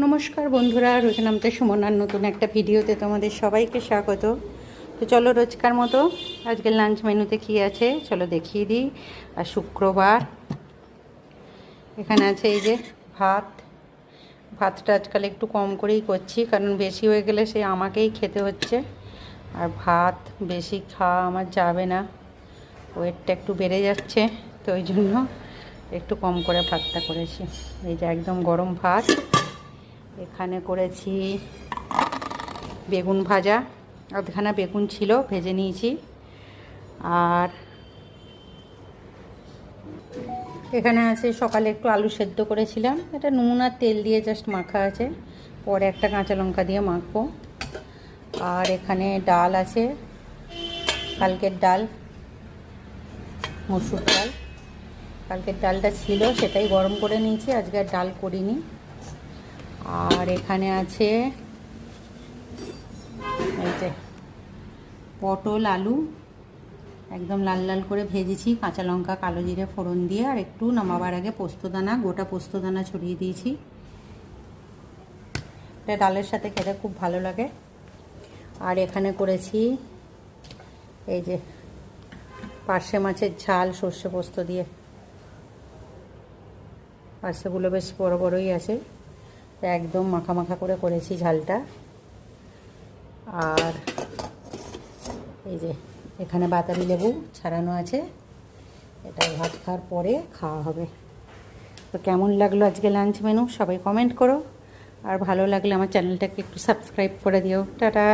নমস্কার বন্ধুরা, রোজনামতে সুমনার নতুন একটা ভিডিওতে তোমাদের সবাইকে স্বাগত। তো চলো রোজকার মতো আজকে লাঞ্চ মেনুতে কী আছে চলো দেখিয়ে দিই। আর শুক্রবার এখানে আছে এই যে ভাতটা আজকাল একটু কম করেই করছি, কারণ বেশি হয়ে গেলে সে আমাকেই খেতে হচ্ছে। আর ভাত বেশি খাওয়া আমার যাবে না, ওয়েটটা একটু বেড়ে যাচ্ছে, তো ওই জন্য একটু কম করে ভাতটা করেছি। এই যে একদম গরম ভাত। এখানে করেছি বেগুন ভাজা, আধখানা বেগুন ছিল ভেজে নিয়েছি। আর এখানে আছে সকালে একটু আলু সেদ্ধ করেছিলাম, এটা নুন আর তেল দিয়ে জাস্ট মাখা আছে, পরে একটা কাঁচা লঙ্কা দিয়ে মাখবো। আর এখানে ডাল আছে, কালকের ডাল, মসুর ডাল। কালকের ডালটা ছিল সেটাই গরম করে নিয়েছি, আজকে আর ডাল করিনি। আর এখানে আছে এই যে পটল আলু একদম লাল লাল করে ভেজেছি, কাঁচা লঙ্কা কালো জিরে ফোড়ন দিয়ে, আর একটু নামাবার আগে পোস্তদানা, গোটা পোস্তদানা ছড়িয়ে দিয়েছি। এটা ডালের সাথে খেতে খুব ভালো লাগে। আর এখানে করেছি এই যে পার্শে মাছের ঝাল সর্ষে পোস্ত দিয়ে। পার্শেগুলো বেশ বড় বড়ই আছে, একদম মাখা মাখা করে করেছি ঝালটা। আর এই যে এখানে বাতাবি লেবু ছাড়ানো আছে, এটা ভাত খাওয়ার পরে খাওয়া হবে। তো কেমন লাগলো আজকে লাঞ্চ মেনু সবাই কমেন্ট করো, আর ভালো লাগলে আমার চ্যানেলটাকে একটু সাবস্ক্রাইব করে দিও। টাটা।